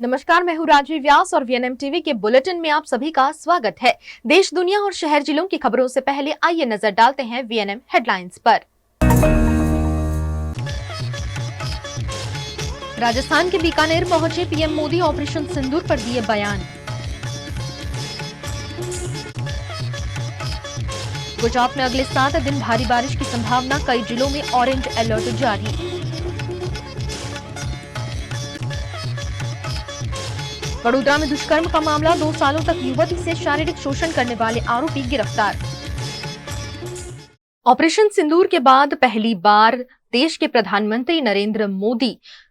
नमस्कार, मैं हूँ राजवी व्यास और वीएनएम टीवी के बुलेटिन में आप सभी का स्वागत है। देश, दुनिया और शहर जिलों की खबरों से पहले आइए नजर डालते हैं वीएनएम हेडलाइंस पर। राजस्थान के बीकानेर पहुंचे पीएम मोदी, ऑपरेशन सिंदूर पर दिए बयान। गुजरात में अगले 7 दिन भारी बारिश की संभावना, कई जिलों में ऑरेंज अलर्ट जारी। वडोदरा में दुष्कर्म का मामला, 2 सालों तक युवती से शारीरिक शोषण करने वाले आरोपी गिरफ्तार। ऑपरेशन सिंदूर के बाद पहली बार देश के प्रधानमंत्री नरेंद्र मोदी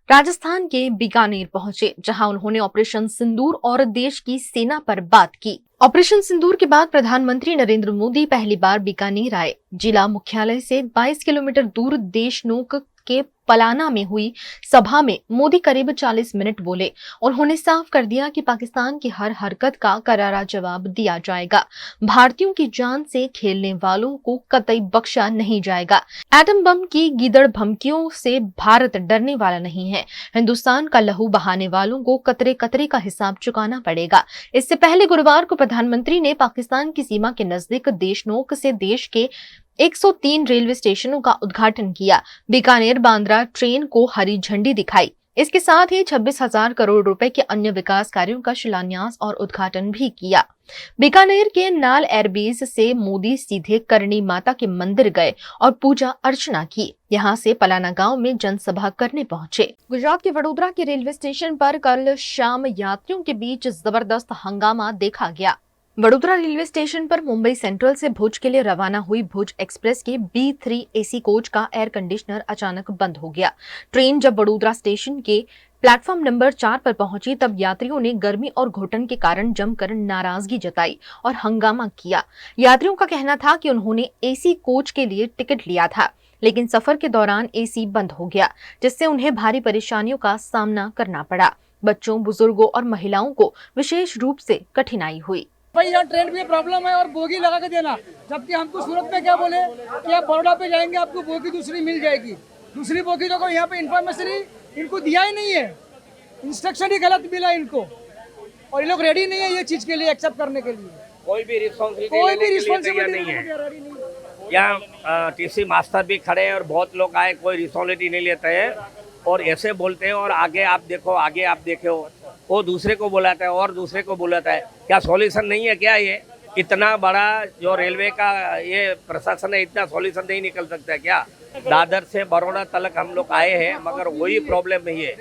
राजस्थान के बीकानेर पहुंचे, जहां उन्होंने ऑपरेशन सिंदूर और देश की सेना पर बात की। ऑपरेशन सिंदूर के बाद प्रधानमंत्री नरेंद्र मोदी पहली बार बीकानेर आए। जिला मुख्यालय से 22 किलोमीटर दूर देशनोक के पलाना में हुई सभा में मोदी करीब 40 मिनट बोले। उन्होंने साफ कर दिया कि पाकिस्तान की हर हरकत का करारा जवाब दिया जाएगा। भारतीयों की जान से खेलने वालों को कतई बख्शा नहीं जाएगा। एटम बम की गीदड़ धमकियों से भारत डरने वाला नहीं है। हिंदुस्तान का लहू बहाने वालों को कतरे कतरे का हिसाब चुकाना पड़ेगा। इससे पहले गुरुवार को प्रधानमंत्री ने पाकिस्तान की सीमा के नजदीक देशनोक से देश के 103 रेलवे स्टेशनों का उद्घाटन किया। बीकानेर बांद्रा ट्रेन को हरी झंडी दिखाई। इसके साथ ही 26,000 करोड़ रुपए के अन्य विकास कार्यों का शिलान्यास और उद्घाटन भी किया। बीकानेर के नाल एयरबेस से मोदी सीधे करणी माता के मंदिर गए और पूजा अर्चना की। यहां से पलाना गांव में जनसभा करने पहुंचे। गुजरात के वडोदरा के रेलवे स्टेशन पर कल शाम यात्रियों के बीच जबरदस्त हंगामा देखा गया। वडोदरा रेलवे स्टेशन पर मुंबई सेंट्रल से भुज के लिए रवाना हुई भुज एक्सप्रेस के B3 एसी कोच का एयर कंडीशनर अचानक बंद हो गया। ट्रेन जब वडोदरा स्टेशन के प्लेटफॉर्म नंबर 4 पर पहुंची, तब यात्रियों ने गर्मी और घुटन के कारण जमकर नाराजगी जताई और हंगामा किया। यात्रियों का कहना था कि उन्होंने एसी कोच के लिए टिकट लिया था, लेकिन सफर के दौरान एसी बंद हो गया, जिससे उन्हें भारी परेशानियों का सामना करना पड़ा। बच्चों, बुजुर्गों और महिलाओं को विशेष रूप से कठिनाई हुई। भाई यहाँ ट्रेन में प्रॉब्लम है और बोगी लगा के देना, जबकि हमको सूरत में क्या बोले कि आप बड़ौदा पे जाएंगे आपको बोगी दूसरी मिल जाएगी। दूसरी बोगी तो यहाँ पे इन्फॉर्मेशन ही इनको दिया ही नहीं है, इंस्ट्रक्शन ही गलत मिला इनको, और ये लोग रेडी नहीं है ये चीज के लिए एक्सेप्ट करने के लिए। कोई भी रिस्पॉन्सिबिलिटी नहीं है। यहाँ टीसी मास्टर भी खड़े हैं और बहुत लोग आए, कोई रिस्पॉन्सिबिलिटी नहीं लेते हैं और ऐसे बोलते हैं और आगे आप देखो, आगे आप देखो, वो दूसरे को बुलाता है और दूसरे को बुलाता है। क्या सॉल्यूशन नहीं है क्या? ये इतना बड़ा जो रेलवे का ये प्रशासन है, इतना सॉल्यूशन नहीं निकल सकता क्या? दादर से बड़ौदा तक हम लोग आए हैं, मगर वही प्रॉब्लम नहीं है।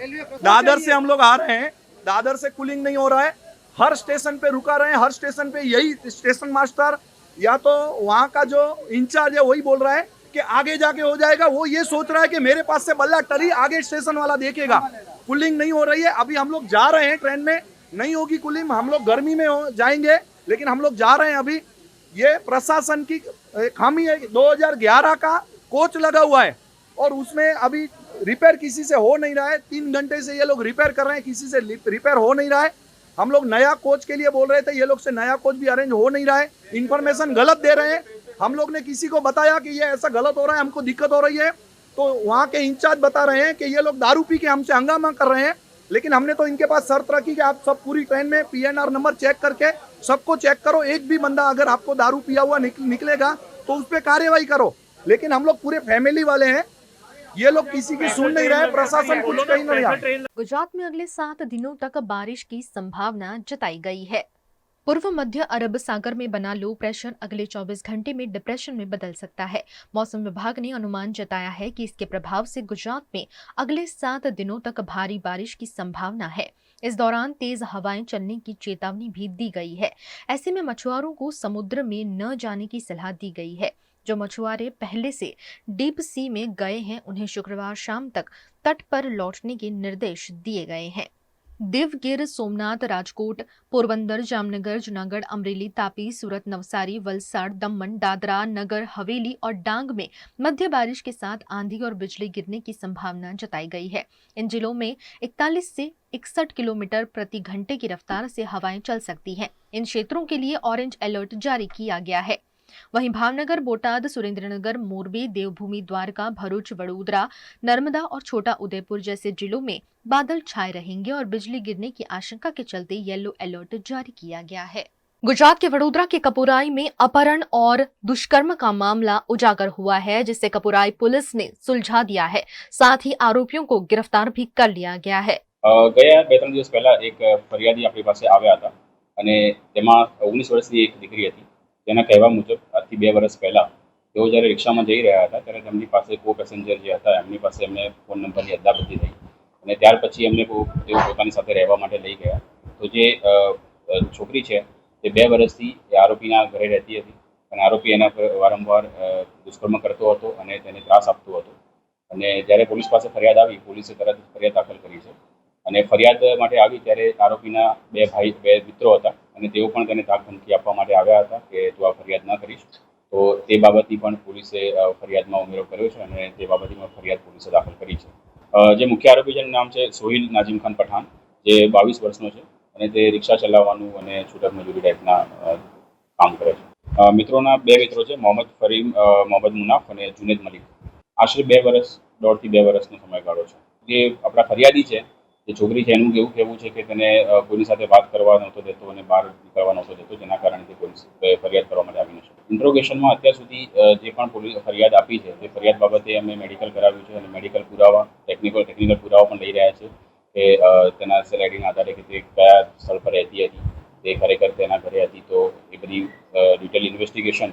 दादर से हम लोग आ रहे हैं, दादर से कूलिंग नहीं हो रहा है, हर स्टेशन पे रुका रहे हैं। हर स्टेशन पे यही स्टेशन मास्टर या तो वहाँ का जो इंचार्ज है वही बोल रहा है कि आगे जाके हो जाएगा। वो ये सोच रहा है कि मेरे पास से बल्ला टरी, आगे स्टेशन वाला देखेगा। कूलिंग नहीं हो रही है। अभी हम लोग जा रहे हैं, ट्रेन में नहीं होगी कूलिंग, हम लोग गर्मी में जाएंगे, लेकिन हम लोग जा रहे हैं। अभी ये प्रशासन की खामी है। 2011 का कोच लगा हुआ है और उसमें अभी रिपेयर किसी से हो नहीं रहा है। 3 घंटे से ये लोग रिपेयर कर रहे हैं, किसी से रिपेयर हो नहीं रहा है। हम लोग नया कोच के लिए बोल रहे थे, ये लोग से नया कोच भी अरेंज हो नहीं रहा है। इन्फॉर्मेशन गलत दे रहे हैं। हम लोग ने किसी को बताया कि ये ऐसा गलत हो रहा है, हमको दिक्कत हो रही है, तो वहाँ के इंचार्ज बता रहे हैं कि ये लोग दारू पी के हमसे हंगामा कर रहे हैं। लेकिन हमने तो इनके पास शर्त रखी कि आप सब पूरी ट्रेन में PNR नंबर चेक करके सबको चेक करो। एक भी बंदा अगर आपको दारू पिया हुआ निकलेगा तो उस पर कार्रवाई करो। लेकिन हम लोग पूरे फैमिली वाले हैं, ये लोग किसी की सुन नहीं रहे, प्रशासन कुछ कहीं नहीं रहा। गुजरात में अगले 7 दिनों तक बारिश की संभावना जताई गई है। पूर्व मध्य अरब सागर में बना लो प्रेशर अगले 24 घंटे में डिप्रेशन में बदल सकता है। मौसम विभाग ने अनुमान जताया है कि इसके प्रभाव से गुजरात में अगले 7 दिनों तक भारी बारिश की संभावना है। इस दौरान तेज हवाएं चलने की चेतावनी भी दी गई है। ऐसे में मछुआरों को समुद्र में न जाने की सलाह दी गई है। जो मछुआरे पहले से डीप सी में गए हैं, उन्हें शुक्रवार शाम तक तट पर लौटने के निर्देश दिए गए हैं। दिव, गिर सोमनाथ, राजकोट, पोरबंदर, जामनगर, जूनागढ़, अमरेली, तापी, सूरत, नवसारी, वलसाड़, दमन, दादरा, नगर हवेली और डांग में मध्य बारिश के साथ आंधी और बिजली गिरने की संभावना जताई गई है। इन जिलों में 41 से 61 किलोमीटर प्रति घंटे की रफ्तार से हवाएं चल सकती हैं। इन क्षेत्रों के लिए ऑरेंज अलर्ट जारी किया गया है। वहीं भावनगर, बोटाद, सुरेंद्रनगर, मोरबी, देवभूमि, द्वारका, भरूच, वडोदरा, नर्मदा और छोटा उदयपुर जैसे जिलों में बादल छाए रहेंगे और बिजली गिरने की आशंका के चलते येलो अलर्ट जारी किया गया है। गुजरात के वडोदरा के कपुराई में अपहरण और दुष्कर्म का मामला उजागर हुआ है, जिसे कपुराई पुलिस ने सुलझा दिया है। साथ ही आरोपियों को गिरफ्तार भी कर लिया गया है। ગયા 2-3 દિવસ પહેલા એક ફરિયાદી આપણી પાસે આવ્યા હતા અને તેમાં 19 વર્ષની એક દીકરી હતી. તેના કહેવા મુજબ આજથી 2 વર્ષ પહેલા તેઓ જ્યારે રિક્ષામાં જઈ રહ્યા હતા ત્યારે તેમની પાસે કો પેસેન્જર જે હતા એમની પાસે એમને ફોન નંબરની અદલાબદલી થઈ અને ત્યાર પછી એમને તેઓ પોતાની સાથે રહેવા માટે લઈ ગયા. તો જે છોકરી છે તે 2 વર્ષથી એ આરોપીના ઘરે રહેતી હતી અને આરોપી એના પર વારંવાર દુષ્કર્મ કરતો હતો અને તેને ત્રાસ આપતો હતો. અને જ્યારે પોલીસ પાસે ફરિયાદ આવી, પોલીસે તરત જ ફરિયાદ દાખલ કરી છે અને ફરિયાદ માટે આવી ત્યારે આરોપીના બે મિત્રો હતા અને તેઓ પણ તેને ધાક ધમકી આપવા માટે આવ્યા હતા કે તું આ ફરિયાદ ન કરીશ. તો તે બાબતની પણ પોલીસે ફરિયાદમાં ઉમેરો કર્યો છે અને તે બાબતની પણ ફરિયાદ પોલીસે દાખલ કરી છે. જે મુખ્ય આરોપી જેનું નામ છે સોહિલ નાઝીમ ખાન પઠાણ, જે 22 વર્ષનો છે અને તે રિક્ષા ચલાવવાનું અને છૂટક મજૂરી ટાઈપના કામ કરે છે. મિત્રોના 2 મિત્રો છે, મોહમ્મદ ફરીમ, મોહમ્મદ મુનાફ અને જુનેદ મલિક. આશરે 2 વર્ષ, 1.5-2 વર્ષનો સમયગાળો છે. જે આપણા ફરિયાદી છે, જે છોકરી છે, એનું એવું કહેવું છે કે તેને કોઈની સાથે વાત કરવા નહોતો દેતો અને બહાર નીકળવા નહોતો દેતો, જેના કારણે તે પોલીસ ફરિયાદ કરવા માટે આવી ન શકે. ઇન્ટ્રોગેશનમાં અત્યાર સુધી જે પણ પોલીસ ફરિયાદ આપી છે તે ફરિયાદ બાબતે અમે મેડિકલ કરાવ્યું છે અને મેડિકલ પુરાવા, ટેકનિકલ પુરાવા પણ લઈ રહ્યા છે કે તેના સેલેરીના આધારે કે તે કયા સ્થળ પર રહેતી હતી, તે ખરેખર તેના ઘરે હતી. તો એ બધી ડિટેલ ઇન્વેસ્ટિગેશન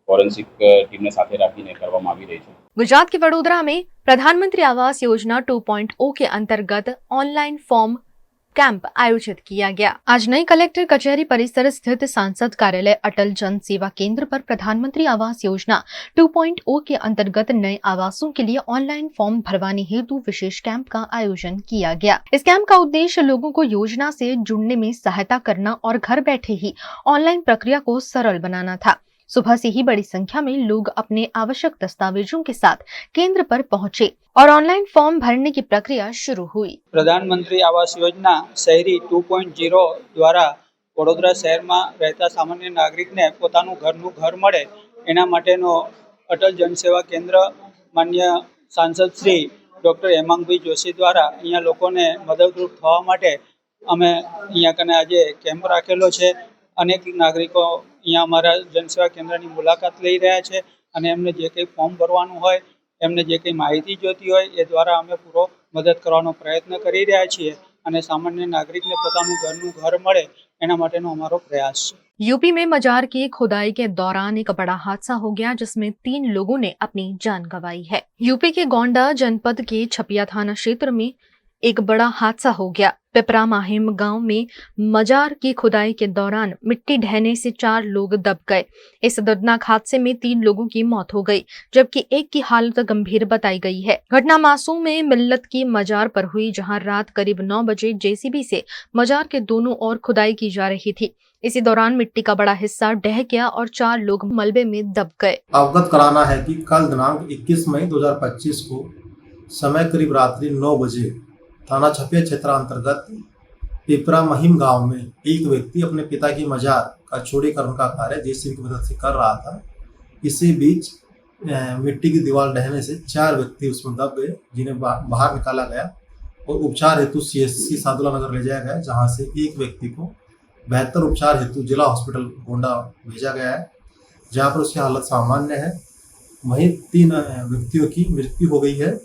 ફોरेंसिक टीम ने साथे રાખીને કરવામાં આવી રહી છે. गुजरात के वडोदरा में प्रधानमंत्री आवास योजना 2.0 के अंतर्गत ऑनलाइन फॉर्म कैंप आयोजित किया गया। आज नई कलेक्टर कचहरी परिसर स्थित सांसद कार्यालय अटल जन सेवा केंद्र पर प्रधानमंत्री आवास योजना 2.0 के अंतर्गत नए आवासों के लिए ऑनलाइन फॉर्म भरवाने हेतु विशेष कैंप का आयोजन किया गया। इस कैंप का उद्देश्य लोगों को योजना से जुड़ने में सहायता करना और घर बैठे ही ऑनलाइन प्रक्रिया को सरल बनाना था। सुबह से ही बड़ी संख्या में लोग अपने आवश्यक दस्तावेजों के साथ केंद्र पर पहुंचे और ऑनलाइन फॉर्म भरने की प्रक्रिया शुरू हुई। प्रधानमंत्री आवास योजना शहरी 2.0 દ્વારા વડોદરા શહેરમાં રહેતા સામાન્ય નાગરિકને પોતાનું ઘરનું ઘર મળે એના માટેનો અટલ જનસેવા કેન્દ્ર માન્ય સાંસદ શ્રી ડૉક્ટર હેમાંગભાઈ જોશી દ્વારા અહીંયા લોકોને મદદરૂપ થવા માટે અમે અહીંયા કને આજે કેમ્પ રાખેલો છે. અનેક નાગરિકો અહીંયા અમારા જનસેવા કેન્દ્રની મુલાકાત લઈ રહ્યા છે અને એમને જે કંઈ ફોર્મ ભરવાનું હોય, એમને જે કંઈ માહિતી જોતી હોય એ દ્વારા અમે પૂરો મદદ કરવાનો પ્રયત્ન કરી રહ્યા છીએ અને સામાન્ય નાગરિકને પોતાનું ઘરનું ઘર મળે એના માટેનો અમારો પ્રયાસ છે. यूपी में मजार की खुदाई के दौरान एक बड़ा हादसा हो गया, जिसमें 3 लोगों ने अपनी जान गंवाई है। यूपी के गोंडा जनपद के छपिया थाना क्षेत्र में एक बड़ा हादसा हो गया। पिपरा माहिम गांव में मजार की खुदाई के दौरान मिट्टी ढहने से 4 लोग दब गए। इस दर्दनाक हादसे में 3 लोगों की मौत हो गई, जबकि एक की हालत गंभीर बताई गई है। घटना मासूम में मिल्लत की मजार पर हुई, जहां रात करीब 9 बजे जेसीबी से मजार के दोनों ओर खुदाई की जा रही थी। इसी दौरान मिट्टी का बड़ा हिस्सा ढह गया और 4 लोग मलबे में दब गए। अवगत कराना है कि कल दिनांक 21 मई 2025 को समय करीब रात्रि 9 बजे थाना छपिया क्षेत्र अंतर्गत पिपरा महिम गांव में एक व्यक्ति अपने पिता की मजार का चौड़ीकरण का कार्य जेसीबी की मदद से कर रहा था। इसी बीच मिट्टी की दीवार ढहने से 4 व्यक्ति उसमें दब गए, जिन्हें बाहर निकाला गया और उपचार हेतु CSC सादुला नगर ले जाया गया, जहां से एक व्यक्ति को बेहतर उपचार हेतु जिला हॉस्पिटल गोंडा भेजा गया है, जहां पर उसकी हालत सामान्य है। वहीं 3 व्यक्तियों की मृत्यु हो गई है।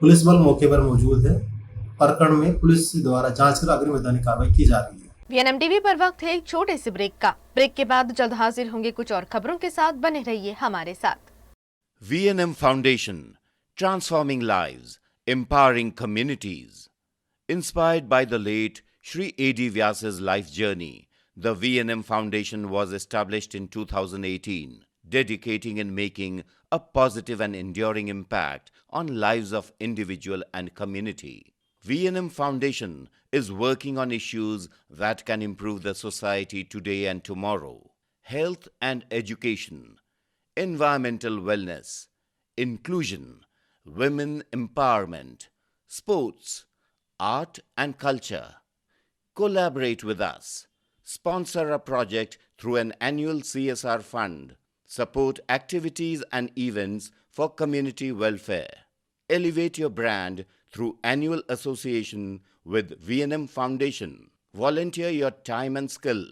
पुलिस बल मौके पर मौजूद है। प्रकरण में पुलिस द्वारा जांच कर अग्रिम वैधानिक कार्रवाई की जा रही है। VNM टीवी पर वक्त है एक छोटे से ब्रेक का। ब्रेक के बाद जल्द हाजिर होंगे कुछ और खबरों के साथ, बने रहिए हमारे साथ। VNM Foundation, transforming lives, empowering communities. Inspired by the late Shri A.D. Vyas's life journey, the VNM Foundation was established in 2018, dedicating and making a positive and enduring impact on lives of individual and community. VNM Foundation is working on issues that can improve the society today and tomorrow. Health and education, environmental wellness, inclusion, women empowerment, sports, art and culture. Collaborate with us. Sponsor a project through an annual CSR fund Support activities and events for community welfare. Elevate your brand through annual association with V&M Foundation. Volunteer your time and skill.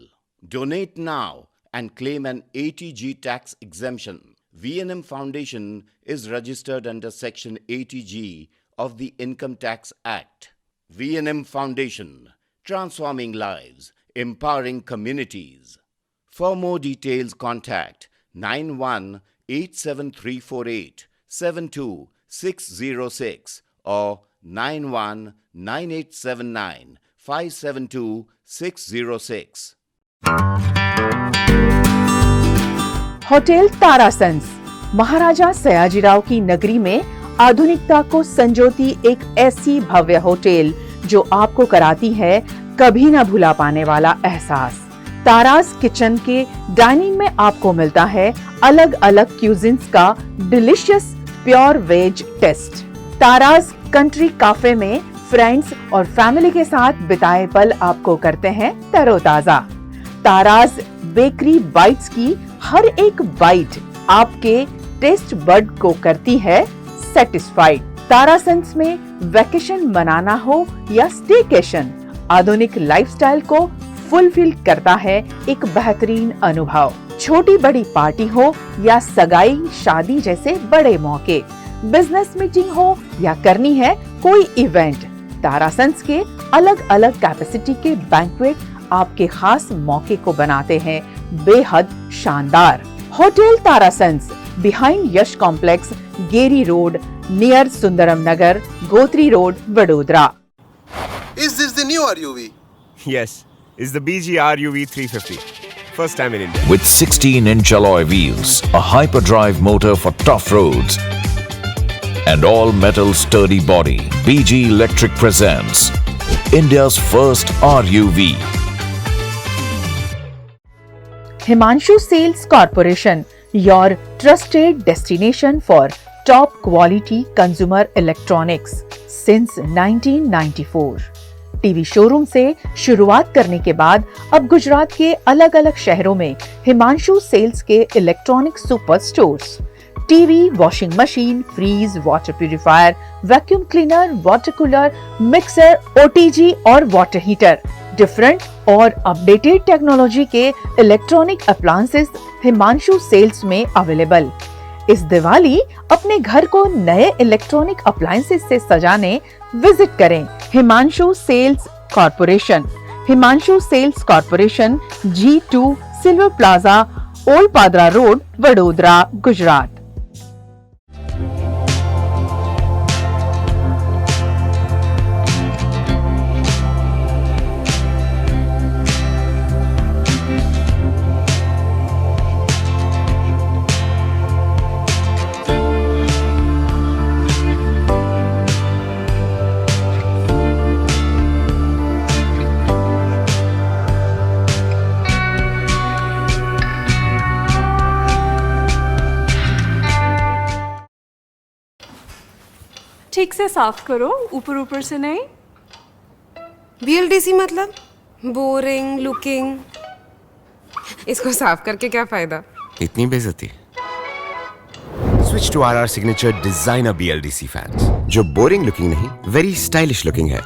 Donate now and claim an 80G tax exemption. V&M Foundation is registered under Section 80G of the Income Tax Act. V&M Foundation, transforming lives, empowering communities. For more details, contact 918734872606 or 919879572606. Hotel तारासंस महाराजा सयाजीराव की नगरी में आधुनिकता को संजोती एक ऐसी भव्य hotel जो आपको कराती है कभी न भुला पाने वाला एहसास। ताराज किचन के डाइनिंग में आपको मिलता है अलग अलग क्यूजिन्स का delicious pure veg taste. Tara's country cafe में फ्रेंड्स और फैमिली के साथ बिताए पल आपको करते हैं तरोताजा। ताराज बेकरी बाइट्स की हर एक बाइट आपके टेस्ट बड को करती है सेटिस्फाइड। तारासंस में वेकेशन मनाना हो या स्टेकेशन, आधुनिक लाइफस्टाइल को फुलफिल करता है एक बेहतरीन अनुभव। छोटी बड़ी पार्टी हो या सगाई शादी जैसे बड़े मौके, बिजनेस मीटिंग हो या करनी है कोई इवेंट, तारासंस के अलग अलग कैपेसिटी के बैंक्वेट आपके खास मौके को बनाते हैं बेहद शानदार। Hotel Tarasons behind Yash complex, Geri road, near Sundaram Nagar, Gotri road, Vadodara. Is this the new RUV? Yes, it's the BG RUV 350. First time in India. With 16-inch alloy wheels, a hyperdrive motor for tough roads, and all-metal sturdy body, BG Electric presents India's first RUV. Himanshu Sales Corporation, your trusted destination for top quality consumer electronics since 1994. TV showroom से शुरुआत करने के बाद अब गुजरात के अलग अलग शहरों में हिमांशु सेल्स के electronic super stores, TV, washing machine, fridge, water purifier, vacuum cleaner, water cooler, mixer, OTG और वाटर हीटर, डिफरेंट और अपडेटेड टेक्नोलॉजी के इलेक्ट्रॉनिक अप्लायंसेस हिमांशु सेल्स में अवेलेबल। इस दिवाली अपने घर को नए इलेक्ट्रॉनिक अप्लायंसेस से सजाने विजिट करें Himanshu sales corporation. Himanshu sales corporation, G2 silver plaza, old Padra road, Vadodara, Gujarat. ठीक से साफ करो, ऊपर ऊपर से नहीं। VLDC मतलब बोरिंग लुकिंग, इसको साफ करके क्या फायदा? इतनी बेइज्जती। Switch to RR Signature Designer BLDC fans, जो बोरिंग लुकिंग नहीं, वेरी स्टाइलिश लुकिंग है।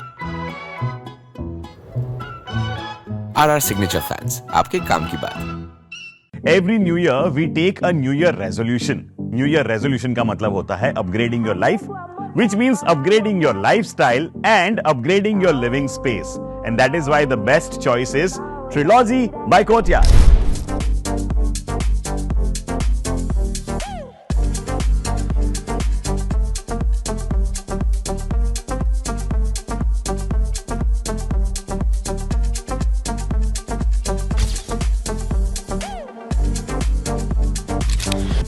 RR Signature fans, आपके काम की बात। Every new year we take a New Year resolution. New Year resolution का मतलब होता है upgrading your life, which means upgrading your lifestyle and upgrading your living space. And that is why the best choice is Trilogy by Courtyard.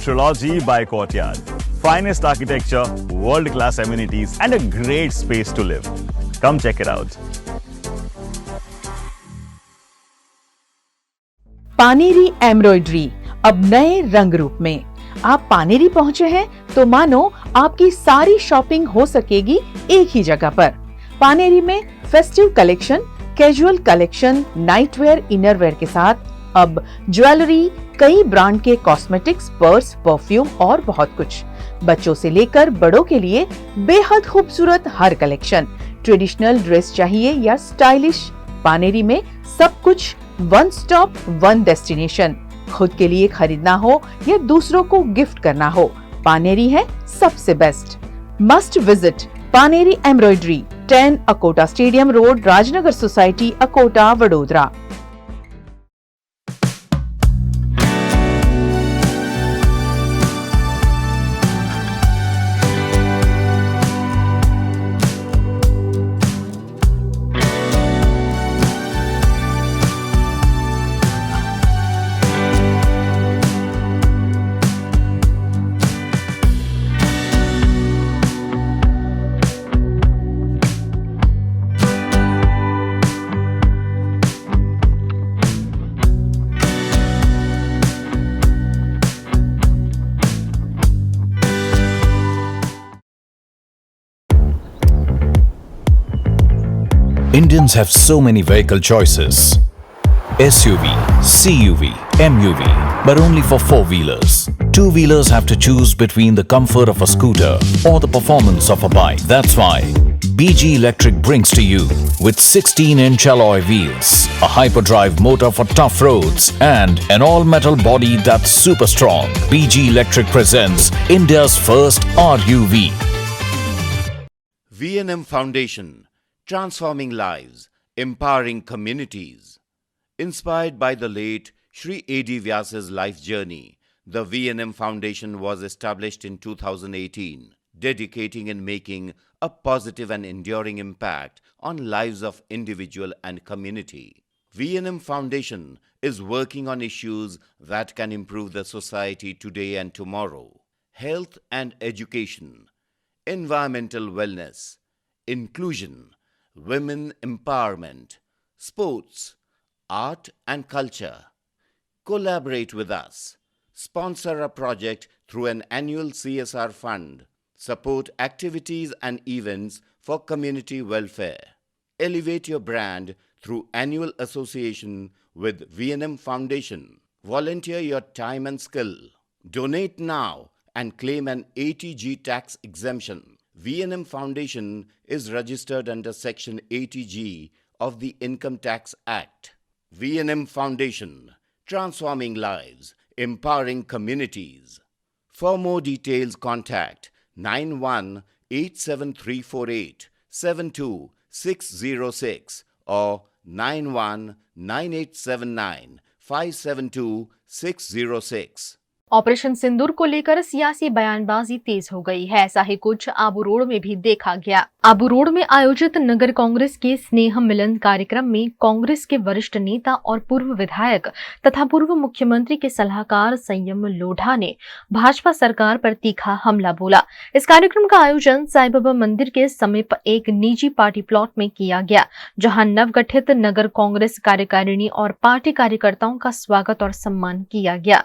Trilogy by Courtyard. Finest architecture, world-class amenities, and a great space to live. Come check it out. Paneri embroidery अब नए रंग रूप में। आप पानेरी पहुंचे हैं तो मानो आपकी सारी शॉपिंग हो सकेगी एक ही जगह पर। पानेरी में festive collection, casual collection, nightwear, innerwear के साथ अब ज्वेलरी, कई ब्रांड के कॉस्मेटिक्स, पर्स, परफ्यूम और बहुत कुछ। बच्चों से लेकर बड़ों के लिए बेहद खूबसूरत हर कलेक्शन। ट्रेडिशनल ड्रेस चाहिए या स्टाइलिश, पानेरी में सब कुछ वन स्टॉप वन डेस्टिनेशन। खुद के लिए खरीदना हो या दूसरों को गिफ्ट करना हो, पानेरी है सबसे best. Must visit Paneri embroidery, 10 Akota stadium road, Rajnagar society, Akota, Vadodara. Indians have so many vehicle choices. SUV, CUV, MUV, but only for four-wheelers. Two-wheelers have to choose between the comfort of a scooter or the performance of a bike. That's why BG Electric brings to you with 16-inch alloy wheels, a hyperdrive motor for tough roads, and an all-metal body that's super strong. BG Electric presents India's first RUV. V&M Foundation, transforming lives, empowering communities. Inspired by the late Shri A.D. Vyas's life journey, the V&M Foundation was established in 2018, dedicating and making a positive and enduring impact on lives of individual and community. V&M Foundation is working on issues that can improve the society today and tomorrow. Health and education, environmental wellness, inclusion, women empowerment, sports, art and culture. Collaborate with us. Sponsor a project through an annual CSR fund. Support activities and events for community welfare. Elevate your brand through annual association with V&M Foundation. Volunteer your time and skill. Donate now and claim an ATG tax exemption. V&M Foundation is registered under Section 80G of the Income Tax Act. V&M Foundation, transforming lives, empowering communities. For more details, contact 918734872606 or 919879572606. Operation सिंदूर को लेकर सियासी बयानबाजी तेज हो गई है। ऐसा ही कुछ Abu road में भी देखा गया। आबू रोड में आयोजित नगर कांग्रेस के स्नेह मिलन कार्यक्रम में कांग्रेस के वरिष्ठ नेता और पूर्व विधायक तथा पूर्व मुख्यमंत्री के सलाहकार संयम लोढ़ा ने भाजपा सरकार पर तीखा हमला बोला। इस कार्यक्रम का आयोजन साईं बाबा मंदिर के समीप एक निजी पार्टी प्लॉट में किया गया, जहां नवगठित नगर कांग्रेस कार्यकारिणी और पार्टी कार्यकर्ताओं का स्वागत और सम्मान किया गया।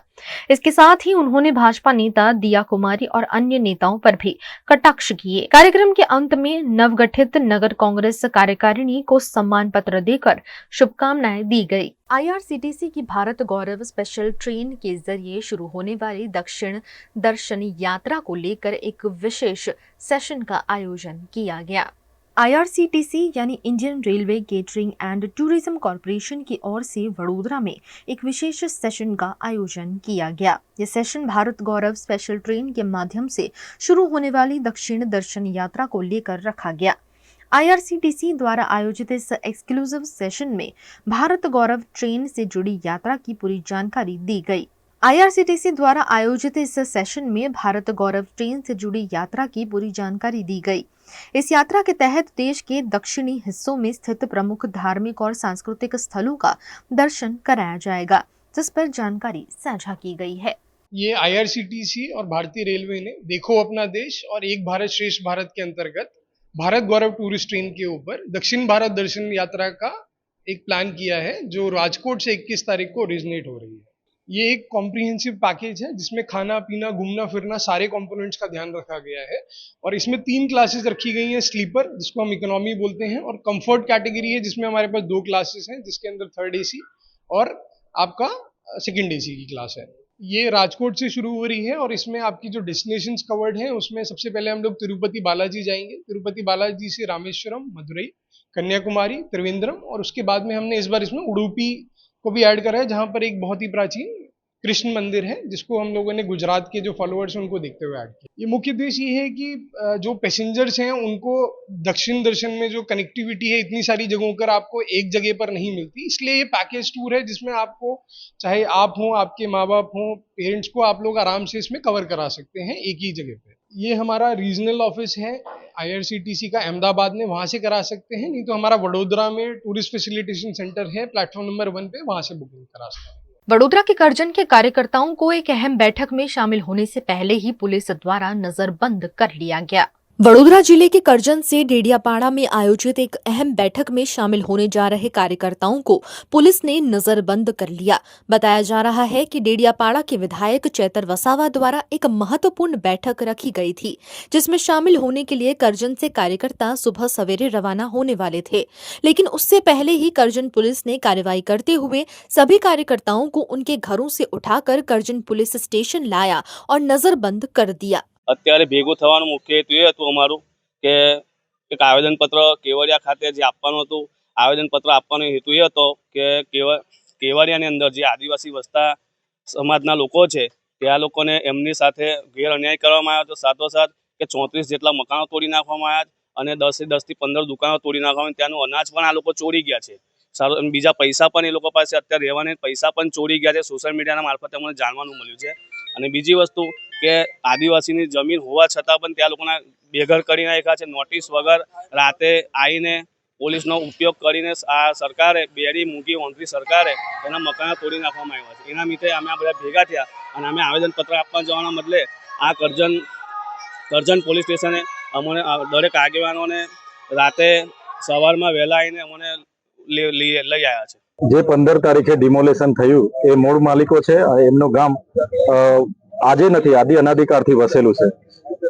इसके साथ ही उन्होंने भाजपा नेता दिया कुमारी और अन्य नेताओं पर भी कटाक्ष किए। कार्यक्रम के अंत में नवगठित नगर कांग्रेस कार्यकारिणी को सम्मान पत्र देकर शुभकामनाएं दी गई। IRCTC की भारत गौरव स्पेशल ट्रेन के जरिए शुरू होने वाली दक्षिण दर्शन यात्रा को लेकर एक विशेष सेशन का आयोजन किया गया। IRCTC यानी Indian railway catering and tourism corporation की ओर से वडोदरा में एक विशेष सेशन का आयोजन किया गया। यह सेशन भारत गौरव स्पेशल ट्रेन के माध्यम से शुरू होने वाली दक्षिण दर्शन यात्रा को लेकर रखा गया। IRCTC द्वारा आयोजित इस एक्सक्लूसिव सेशन में भारत गौरव ट्रेन से जुड़ी यात्रा की पूरी जानकारी दी गई। IRCTC द्वारा आयोजित इस सेशन में भारत गौरव ट्रेन से जुड़ी यात्रा की पूरी जानकारी दी गई। इस यात्रा के तहत देश के दक्षिणी हिस्सों में स्थित प्रमुख धार्मिक और सांस्कृतिक स्थलों का दर्शन कराया जाएगा, जिस पर जानकारी साझा की गई है। ये IRCTC और भारतीय रेलवे ने देखो अपना देश और एक भारत श्रेष्ठ भारत के अंतर्गत भारत गौरव टूरिस्ट ट्रेन के ऊपर दक्षिण भारत दर्शन यात्रा का एक प्लान किया है, जो राजकोट से 21 तारीख को ओरिजिनेट हो रही है। ये एक कॉम्प्रिहेंसिव पैकेज है जिसमें खाना पीना घूमना फिरना सारे कंपोनेंट्स का ध्यान रखा गया है और इसमें 3 क्लासेस रखी गई हैं। स्लीपर, जिसको हम इकोनॉमी बोलते हैं, और कंफर्ट कैटेगरी है जिसमें हमारे पास 2 क्लासेस हैं, जिसके अंदर 3rd AC और आपका सेकेंड एसी की क्लास है। ये राजकोट से शुरू हो रही है और इसमें आपकी जो डेस्टिनेशंस कवर्ड हैं उसमें सबसे पहले हम लोग तिरुपति बालाजी जाएंगे, तिरुपति बालाजी से रामेश्वरम, मदुरई, कन्याकुमारी, त्रिवेंद्रम, और उसके बाद में हमने इस बार इसमें उडुपी को भी ऐड करा है, जहाँ पर एक बहुत ही प्राचीन कृष्ण मंदिर है जिसको हम लोगों ने गुजरात के जो फॉलोअर्स हैं उनको देखते हुए ऐड किया। ये मुख्य उद्देश्य ये है कि जो पैसेंजर्स हैं उनको दक्षिण दर्शन में जो कनेक्टिविटी है इतनी सारी जगहों पर आपको एक जगह पर नहीं मिलती, इसलिए ये पैकेज टूर है जिसमें आपको चाहे आप हों, आपके माँ बाप हों, पेरेंट्स को आप लोग आराम से इसमें कवर करा सकते हैं एक ही जगह पे। ये हमारा रीजनल ऑफिस है IRCTC का अहमदाबाद में, वहाँ से करा सकते हैं, नहीं तो हमारा वडोदरा में टूरिस्ट फैसिलिटेशन सेंटर है प्लेटफॉर्म नंबर 1 पे, वहाँ से बुकिंग करा सकते हैं। वडोदरा के करजन के कार्यकर्ताओं को एक अहम बैठक में शामिल होने से पहले ही पुलिस द्वारा नजरबंद कर लिया गया। वडोदरा जिले के करजन से डेडियापाड़ा में आयोजित एक अहम बैठक में शामिल होने जा रहे कार्यकर्ताओं को पुलिस ने नजरबंद कर लिया। बताया जा रहा है कि डेडियापाड़ा के विधायक चैतर वसावा द्वारा एक महत्वपूर्ण बैठक रखी गई थी, जिसमें शामिल होने के लिए करजन से कार्यकर्ता सुबह सवेरे रवाना होने वाले थे, लेकिन उससे पहले ही करजन पुलिस ने कार्रवाई करते हुए सभी कार्यकर्ताओं को उनके घरों से उठाकर करजन पुलिस स्टेशन लाया और नजरबंद कर दिया। અત્યારે ભેગું થવાનું મુખ્ય હેતુ એ હતું અમારું કે એક આવેદનપત્ર કેવડિયા ખાતે જે આપવાનું હતું, આવેદનપત્ર આપવાનો હેતુ એ હતો કે કેવડિયાની અંદર જે આદિવાસી વસતા સમાજના લોકો છે તે આ લોકોને એમની સાથે ગેર અન્યાય કરવામાં આવ્યો હતો, સાથોસાથ કે 34 જેટલા મકાનો તોડી નાખવામાં આવ્યા અને 10 થી 15 દુકાનો તોડી નાખવામાં, ત્યાંનું અનાજ પણ આ લોકો ચોરી ગયા છે, સારું, બીજા પૈસા પણ એ લોકો પાસે અત્યારે રહેવાના પૈસા પણ ચોરી ગયા છે, સોશિયલ મીડિયાના મારફતે અમને જાણવાનું મળ્યું છે। અને બીજી વસ્તુ કે આદિવાસીની જમીન હોવા છતાં પણ ત્યાં લોકોના બેઘર કરી નાખ્યા છે, નોટિસ વગર રાતે આવીને પોલીસનો ઉપયોગ કરીને આ સરકારે બેરી મૂકી ઓંધરી સરકારે એના મકાનો તોડી નાખવામાં આવ્યા છે। એના મિત્રે અમે આ બધા ભેગા થયા અને અમે આવેદનપત્ર આપવા જવાના બદલે આ કરજન પોલીસ સ્ટેશને અમને દરેક આગેવાનોને રાતે સવારમાં વહેલા આવીને અમને લઈ આવ્યા છે। જે 15 તારીખે ડિમોલેશન થયું એ મૂળ માલિકો છે, એમનું ગામ આજે નથી, આદિ અનાદિકાળથી વસેલું છે।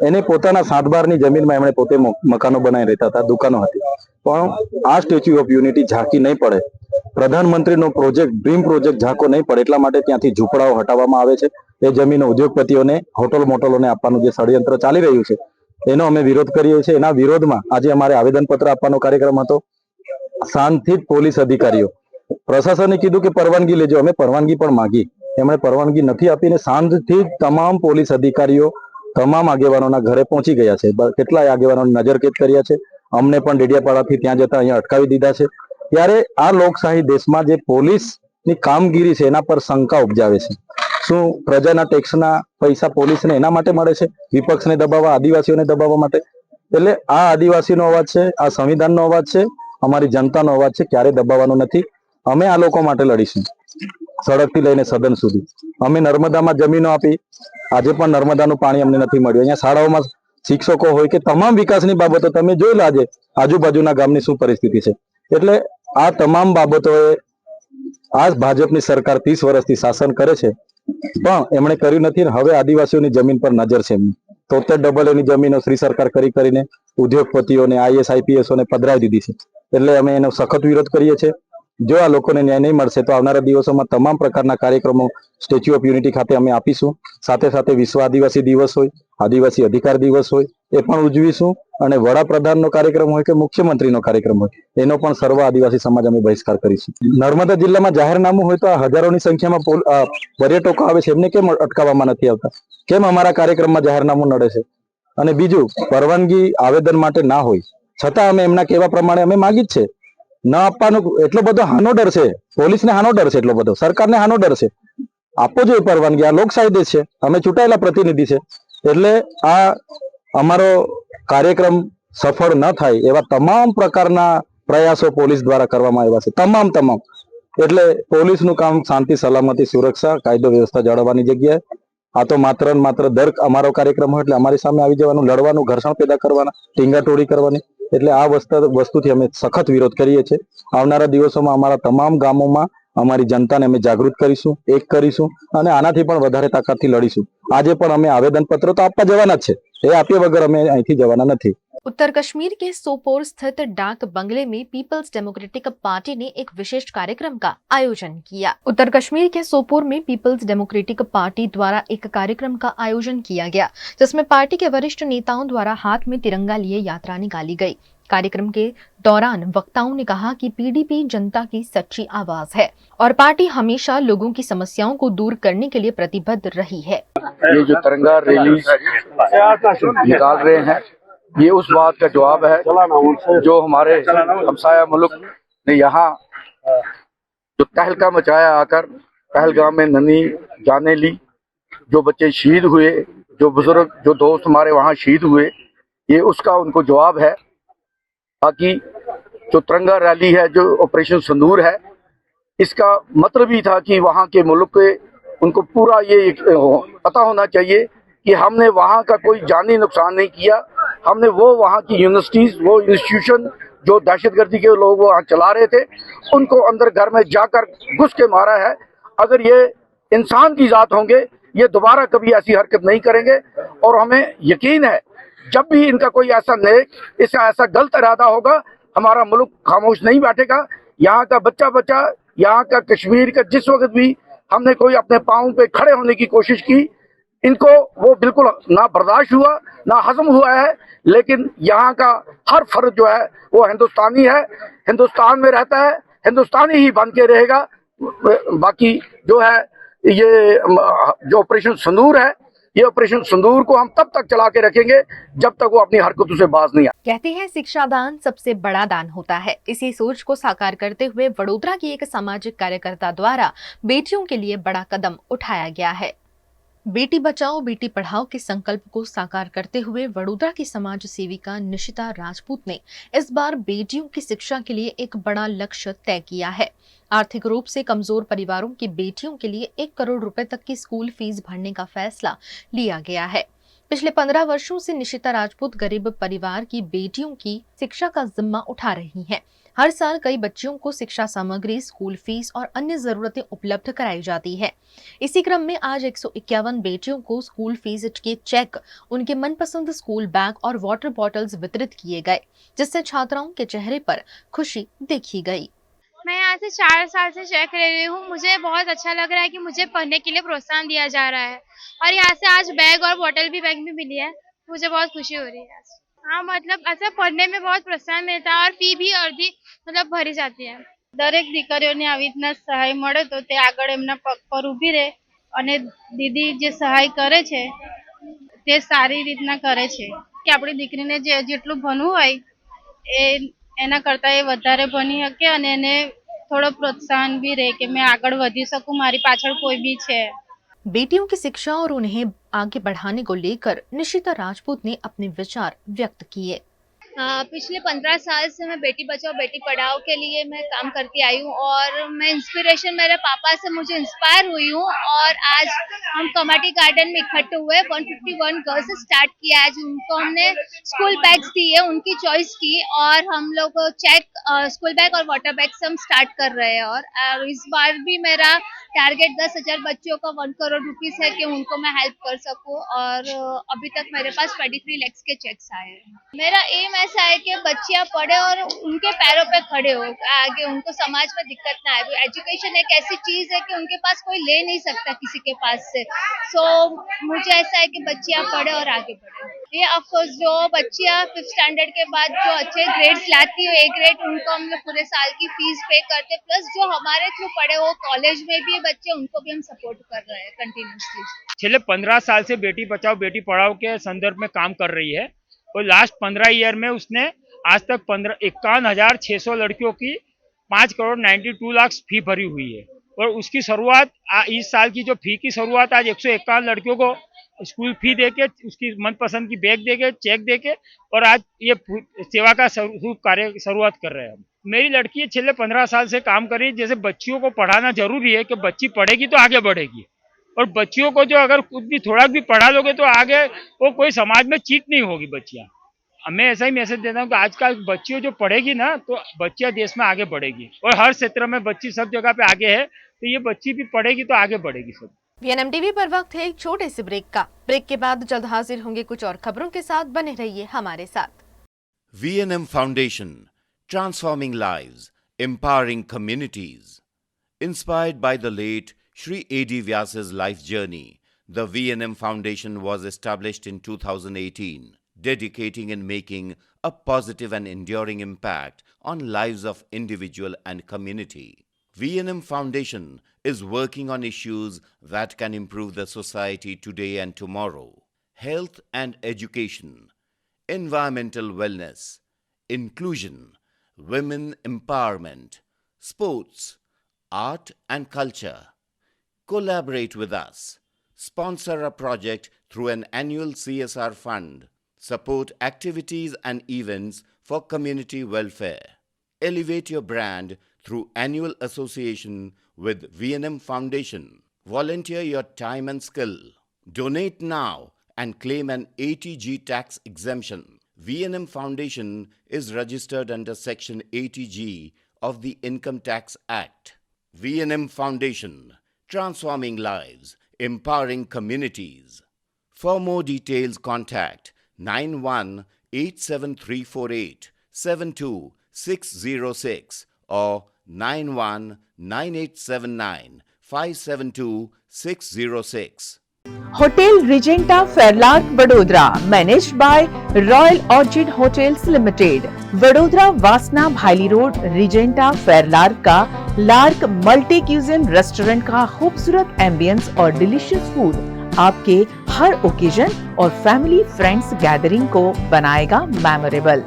એને પોતાના 7/12ની જમીનમાં એમણે પોતે મકાનો બનાવી રહેતા હતા, દુકાનો હતી, પણ આ સ્ટેચ્યુ ઓફ યુનિટી ઝાંકી નહીં પડે, પ્રધાનમંત્રીનો પ્રોજેક્ટ ડ્રીમ પ્રોજેક્ટ ઝાંકો નહીં પડે એટલા માટે ત્યાંથી ઝૂંપડાઓ હટાવવામાં આવે છે। એ જમીનો ઉદ્યોગપતિઓને, હોટલ મોટલોને આપવાનું જે ષડયંત્ર ચાલી રહ્યું છે એનો અમે વિરોધ કરીએ છીએ। એના વિરોધમાં આજે અમારે આવેદનપત્ર આપવાનો કાર્યક્રમ હતો। શાંતિથી પોલીસ અધિકારીઓ, પ્રશાસને કીધું કે પરવાનગી લેજો, અમે પરવાનગી પણ માંગી, એમણે પરવાનગી નથી આપીને શાંતિથી તમામ પોલીસ અધિકારીઓ તમામ આગેવાનોના ઘરે પહોંચી ગયા છે। કેટલાય આગેવાનોને નજરકેદ કર્યા છે, અમને પણ ડેડિયાપાડાથી ત્યાં જતા અહીંયા અટકાવી દીધા છે। ત્યારે આ લોકશાહી દેશમાં જે પોલીસની કામગીરી છે એના પર શંકા ઉપજાવે છે। શું પ્રજાના ટેક્સના પૈસા પોલીસને એના માટે મળે છે, વિપક્ષને દબાવવા, આદિવાસીઓને દબાવવા માટે? એટલે આ આદિવાસીનો અવાજ છે, આ સંવિધાનનો અવાજ છે, અમારી જનતાનો અવાજ છે, ક્યારે દબાવવાનો નથી। અમે આ લોકો માટે લડીશું, સડકથી લઈને સદન સુધી। અમે નર્મદામાં જમીનો આપી, આજે પણ નર્મદાનું પાણી અમને નથી મળ્યું। અહીંયા શાળાઓમાં શિક્ષકો હોય કે તમામ વિકાસની બાબતો તમે જોઈ લો, આજે આજુબાજુના ગામની શું પરિસ્થિતિ છે। એટલે આ તમામ બાબતોએ આ ભાજપની સરકાર 30 વર્ષથી શાસન કરે છે પણ એમણે કર્યું નથી। હવે આદિવાસીઓની જમીન પર નજર છે એમની। 73 ની જમીનો શ્રી સરકાર કરીને ઉદ્યોગપતિઓને, IAS IPSઓને પધરાવી દીધી છે। એટલે અમે એનો સખત વિરોધ કરીએ છીએ। જો આ લોકોને ન્યાય નહીં મળશે તો આવનારા દિવસોમાં તમામ પ્રકારના કાર્યક્રમો સ્ટેચ્યુ ઓફ યુનિટી ખાતે અમે આપીશું। સાથે સાથે વિશ્વ આદિવાસી દિવસ હોય, આદિવાસી અધિકાર દિવસ હોય એ પણ ઉજવીશું, અને વડાપ્રધાનનો કાર્યક્રમ હોય કે મુખ્યમંત્રીનો કાર્યક્રમ હોય એનો પણ સર્વ આદિવાસી સમાજ અમે બહિષ્કાર કરીશું। નર્મદા જિલ્લામાં જાહેરનામું હોય તો આ હજારોની સંખ્યામાં પર્યટકો આવે છે, એમને કેમ અટકાવવામાં નથી આવતા? કેમ અમારા કાર્યક્રમમાં જાહેરનામું નડે છે? અને બીજું, પરવાનગી આવેદન માટે ના હોય છતાં અમે એમના કહેવા પ્રમાણે અમે માગી જ છે ન આપવાનો। એટલો બધો હાનો ડર છે, પોલીસને હાનો ડર છે, એટલો બધો સરકારને હાનો ડર છે। આપવો જોઈએ પરવાનગી, આ લોકશાહી દેશ છે, અમે ચૂંટાયેલા પ્રતિનિધિ છે। એટલે આ અમારો કાર્યક્રમ સફળ ન થાય એવા તમામ પ્રકારના પ્રયાસો પોલીસ દ્વારા કરવામાં આવ્યા છે, તમામ। એટલે પોલીસનું કામ શાંતિ, સલામતી, સુરક્ષા, કાયદો વ્યવસ્થા જાળવવાની જગ્યાએ આ તો માત્ર ને માત્ર દર અમારો કાર્યક્રમ હોય એટલે અમારી સામે આવી જવાનું, લડવાનું, ઘર્ષણ પેદા કરવાના, ટીંગાટોળી કરવાની। એટલે આ વસ્તુથી અમે સખત વિરોધ કરીએ છીએ। આવનારા દિવસોમાં અમારા તમામ ગામોમાં અમારી જનતાને અમે જાગૃત કરીશું, એક કરીશું અને આનાથી પણ વધારે તાકાતથી લડીશું। આજે પણ અમે આવેદનપત્રો તો આપવા જવાના જ છે, એ આપ્યા વગર અમે અહીંથી જવાના નથી। उत्तर कश्मीर के सोपोर स्थित डाक बंगले में पीपल्स डेमोक्रेटिक पार्टी ने एक विशेष कार्यक्रम का आयोजन किया। उत्तर कश्मीर के सोपोर में पीपल्स डेमोक्रेटिक पार्टी द्वारा एक कार्यक्रम का आयोजन किया गया, जिसमें पार्टी के वरिष्ठ नेताओं द्वारा हाथ में तिरंगा लिए यात्रा निकाली गई। कार्यक्रम के दौरान वक्ताओं ने कहा कि पीडीपी जनता की सच्ची आवाज है और पार्टी हमेशा लोगों की समस्याओं को दूर करने के लिए प्रतिबद्ध रही है। ये जो तिरंगा रैली निकाल रहे हैं, ये उस बात का जवाब है जो हमारे हमसाया मुल्क ने यहाँ जो तहलका मचाया आकर पहलगाम में ननी जाने ली, जो बच्चे शहीद हुए, जो बुजुर्ग जो दोस्त हमारे वहाँ शहीद हुए, ये उसका उनको जवाब है। बाकी जो तिरंगा रैली है, जो ऑपरेशन सिंदूर है, इसका मतलब ही था कि वहाँ के मुल्क के उनको पूरा ये पता होना चाहिए कि हमने वहाँ का कोई जानी नुकसान नहीं किया। हमने वो वहाँ की यूनिवर्सिटीज, वो इंस्टीट्यूशन जो दहशतगर्दी के लोग वहाँ चला रहे थे, उनको अंदर घर में जाकर घुस के मारा है। अगर ये इंसान की जात होंगे, ये दोबारा कभी ऐसी हरकत नहीं करेंगे। और हमें यकीन है जब भी इनका कोई ऐसा ऐसा गलत इरादा होगा, हमारा मुल्क खामोश नहीं बैठेगा। यहाँ का बच्चा यहाँ का कश्मीर का जिस वक्त भी हमने कोई अपने पाँव पे खड़े होने की कोशिश की, इनको वो बिल्कुल ना बर्दाश्त हुआ, ना हजम हुआ है। लेकिन यहाँ का हर फर्द जो है वो हिंदुस्तानी है, हिंदुस्तान में रहता है, हिंदुस्तानी ही बन के रहेगा। बाकी जो है ये जो ऑपरेशन सिंदूर है, ये ऑपरेशन सिंदूर को हम तब तक चला के रखेंगे जब तक वो अपनी हरकतों से बाज नहीं आए। कहते हैं शिक्षा दान सबसे बड़ा दान होता है। इसी सोच को साकार करते हुए वडोदरा की एक सामाजिक कार्यकर्ता द्वारा बेटियों के लिए बड़ा कदम उठाया गया है। बेटी बचाओ बेटी पढ़ाओ के संकल्प को साकार करते हुए वडोदरा की समाज सेविका निशिता राजपूत ने इस बार बेटियों की शिक्षा के लिए एक बड़ा लक्ष्य तय किया है। आर्थिक रूप से कमजोर परिवारों की बेटियों के लिए 1 करोड़ रुपए तक की स्कूल फीस भरने का फैसला लिया गया है। पिछले 15 वर्षों से निशिता राजपूत गरीब परिवार की बेटियों की शिक्षा का जिम्मा उठा रही हैं। हर साल कई बच्चियों को शिक्षा सामग्री, स्कूल फीस और अन्य जरूरतें उपलब्ध कराई जाती है। इसी क्रम में आज 151 बेटियों को स्कूल फीस के चेक, उनके मनपसंद स्कूल बैग और वाटर बॉटल्स वितरित किए गए, जिससे छात्राओं के चेहरे पर खुशी देखी गई। मैं यहाँ से 4 साल से चेक ले रही हूँ। मुझे बहुत अच्छा लग रहा है कि मुझे पढ़ने के लिए प्रोत्साहन दिया जा रहा है और यहाँ से आज बैग और बॉटल भी बैग भी मिली है। मुझे बहुत खुशी हो रही है। हाँ, मतलब ऐसा पढ़ने में बहुत प्रोत्साहन मिलता है और फी भी अर्धी मतलब भरी जाती है। દરેક દીકરીઓને આવી રીતના સહાય મળે તો તે આગળ એમના પગ પર ઊભી રહે અને દીદી જે સહાય કરે છે તે સારી રીતના કરે છે કે આપણી દીકરીને જેટલું ભણવું હોય એના કરતાં એ વધારે ભણી શકે અને એને થોડો પ્રોત્સાહન भी રહે કે मैं આગળ વધી શકું, મારી પાછળ કોઈ भी છે। बेटियों की शिक्षा और उन्हें आगे बढ़ाने को लेकर निशिता राजपूत ने अपने विचार व्यक्त किए। पिछले 15 साल से मैं बेटी बचाओ बेटी पढ़ाओ के लिए मैं काम करती आई हूँ और मैं इंस्पिरेशन मेरे पापा से मुझे इंस्पायर हुई हूँ और आज हम कमेटी गार्डन में इकट्ठे हुए 151 गर्ल्स से स्टार्ट किया। आज उनको हमने स्कूल बैग्स दिए, उनकी चॉइस की और हम लोग चेक स्कूल बैग और वाटर बैग से हम स्टार्ट कर रहे हैं। और इस बार भी मेरा टारगेट 10,000 बच्चों का 1 करोड़ रुपीस है कि उनको मैं हेल्प कर सकूं और अभी तक मेरे पास 23 लाख के चेक्स आए हैं। मेरा एम ऐसा है कि बच्चियां पढ़े और उनके पैरों पे खड़े हो, आगे उनको समाज में दिक्कत ना आए। एजुकेशन एक ऐसी चीज है कि उनके पास कोई ले नहीं सकता किसी के पास से। सो मुझे ऐसा है कि बच्चियां पढ़े और आगे बढ़े। ये ऑफकोर्स जो बच्चियां 5th स्टैंडर्ड के बाद जो अच्छे ग्रेड्स लाती है, A ग्रेड, उनको हम लोग पूरे साल की फीस पे करते, प्लस जो हमारे थ्रू पढ़े वो कॉलेज में भी बच्चे, उनको भी हम सपोर्ट कर रहे हैं कंटिन्यूसली। पिछले 15 साल से बेटी बचाओ बेटी पढ़ाओ के संदर्भ में काम कर रही है और लास्ट 15 ईयर में उसने आज तक 51,600 लड़कियों की 5 करोड़ 92 लाख फी भरी हुई है। और उसकी शुरुआत इस साल की जो फी की शुरुआत आज 151 लड़कियों को स्कूल फी देके, उसकी मनपसंद की बैग देके, चेक देके और आज ये सेवा का कार्य शुरुआत कर रहे हैं। मेरी लड़की पिछले 15 साल से काम कर रही है। जैसे बच्चियों को पढ़ाना जरूरी है कि बच्ची पढ़ेगी तो आगे बढ़ेगी और बच्चियों को जो अगर कुछ भी थोड़ा भी पढ़ा लोगे तो आगे वो कोई समाज में चीट नहीं होगी बच्चियाँ। मैं ऐसा ही मैसेज देता हूँ कि आजकल बच्चियों जो पढ़ेगी ना तो बच्चियाँ देश में आगे बढ़ेगी और हर क्षेत्र में बच्ची सब जगह पे आगे है, तो ये बच्ची भी पढ़ेगी तो आगे बढ़ेगी सब। VNM टीवी पर वक्त है एक छोटे से ब्रेक का। ब्रेक के बाद जल्द हाजिर होंगे कुछ और खबरों के साथ। बने रहिए हमारे साथ। V&M Foundation, transforming lives, empowering communities. Inspired by the late Sri A.D. Vyas's life journey, the V&M Foundation was established in 2018, dedicating and making a positive and enduring impact on lives of individual and community. V&M Foundation is working on issues that can improve the society today and tomorrow: health and education, environmental wellness, inclusion, women empowerment, sports, art and culture. Collaborate with us. Sponsor a project through an annual CSR fund. Support activities and events for community welfare. Elevate your brand through annual association with V&M Foundation. Volunteer your time and skill. Donate now and claim an 80G tax exemption. V&M Foundation is registered under Section 80G of the Income Tax Act. V&M Foundation, transforming lives, empowering communities. For more details, contact 918734872606 or 919879572606. Hotel Regenta Fairlark Vadodara, managed by royal orchid hotels limited, Vadodara वासना Bhayli road, Regenta फेरलार्क का lark multi cuisine restaurant का खूबसूरत ambience और delicious food आपके हर occasion और family friends gathering को बनाएगा memorable.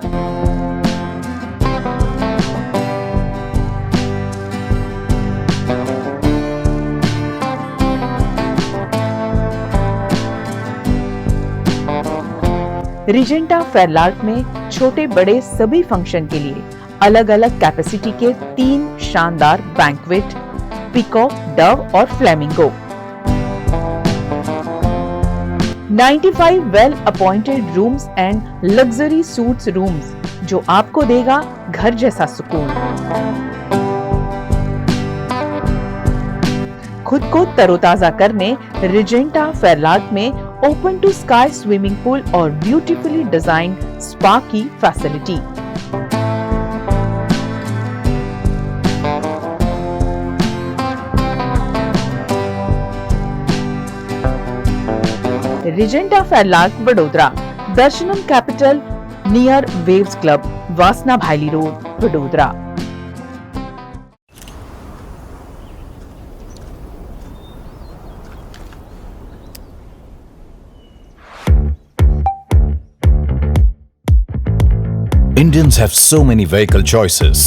Regenta Fairlark में छोटे बड़े सभी फंक्शन के लिए अलग अलग कैपेसिटी के 3 शानदार बैंक्वेट, पीकॉक, डव और flamingo, 95 well appointed rooms and luxury suits rooms जो आपको देगा घर जैसा सुकून। खुद को तरोताजा करने रिजेंटा फेरलार्क में open to sky swimming pool और ब्यूटीफुली डिजाइन स्पा की facility. Regenta Fairlark Vadodara, Darshanam capital near waves club, Vasna Bhayli road, Vadodara. Indians have so many vehicle choices: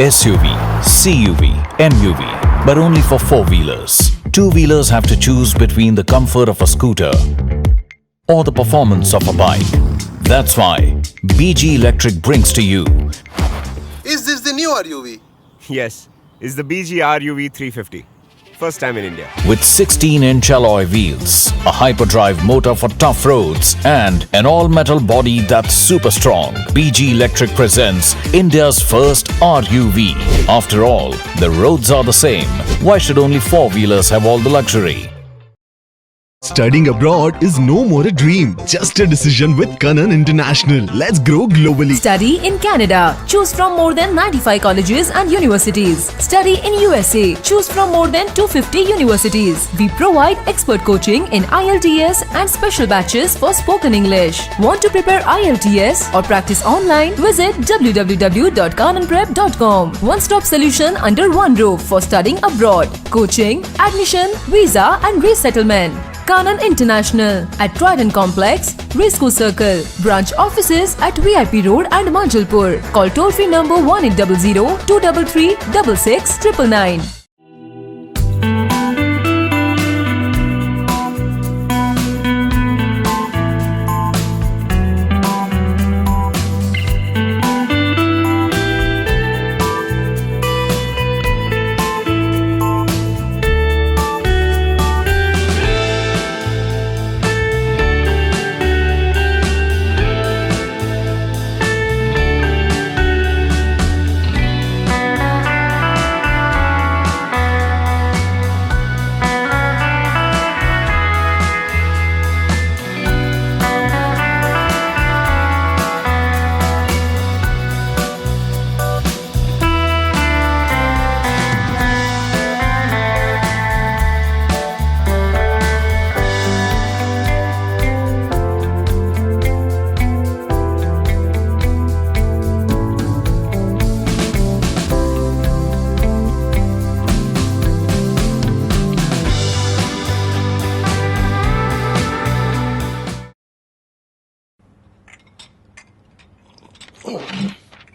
SUV, CUV, MUV, but only for four-wheelers. Two-wheelers have to choose between the comfort of a scooter or the performance of a bike. That's why BG Electric brings to you. Is this the new RUV? Yes, it's the BG RUV 350. First time in India. With 16-inch alloy wheels, a hyperdrive motor for tough roads, and an all-metal body that's super strong, BG Electric presents India's first RUV. After all, the roads are the same. Why should only four-wheelers have all the luxury? Studying abroad is no more a dream, just a decision with Kanan International. Let's grow globally. Study in Canada. Choose from more than 95 colleges and universities. Study in USA. Choose from more than 250 universities. We provide expert coaching in IELTS and special batches for spoken English. Want to prepare IELTS or practice online? Visit www.kananprep.com. One-stop solution under one roof for studying abroad. Coaching, admission, visa and resettlement. Kanan International at Trident Complex, Risco Circle. Branch offices at VIP Road and Manjalpur. Call toll-free number 1800-233-6699.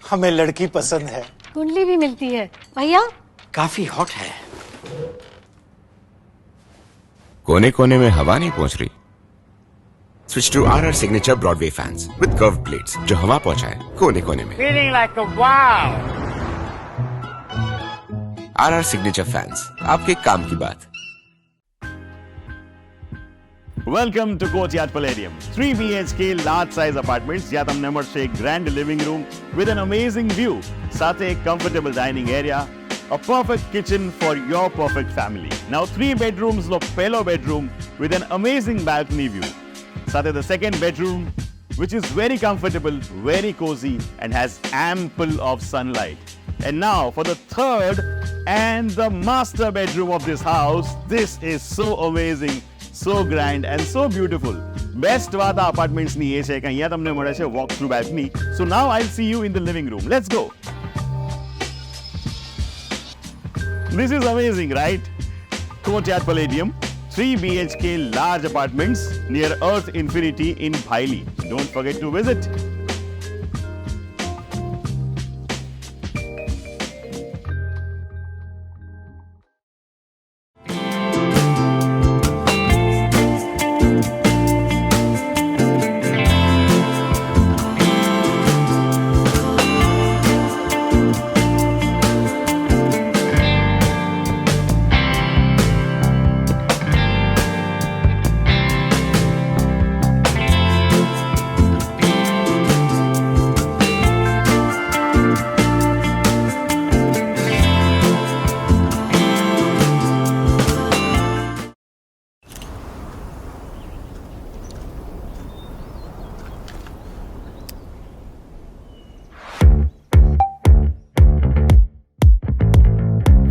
हमें लड़की पसंद है। कुंडली भी मिलती है भैया। काफी हॉट है। कोने कोने में हवा नहीं पहुंच रही? Switch to RR signature broadway fans with curved plates जो हवा पहुंचाए कोने कोने में। Feeling like a wow. RR signature fans, आपके काम की बात। Welcome to Courtyard Palladium. 3 BHK large size apartments જ્યાં તમને મળશે એક grand living room with an amazing view, સાથે એક comfortable dining area, a perfect kitchen for your perfect family. Now 3 bedrooms નો પહેલો bedroom with an amazing balcony view. સાથે the second bedroom which is very comfortable, very cozy and has ample of sunlight. And now for the third and the master bedroom of this house. This is so amazing, so grand and so beautiful. Best વાત આ apartments ની એ છે કે અહીંયા તમને મળે છે walk through balcony. So now I'll see you in the living room. Let's go. This is amazing, right? Courtyard Palladium, 3 BHK large apartments near Earth Infinity in Bhaili. Don't forget to visit.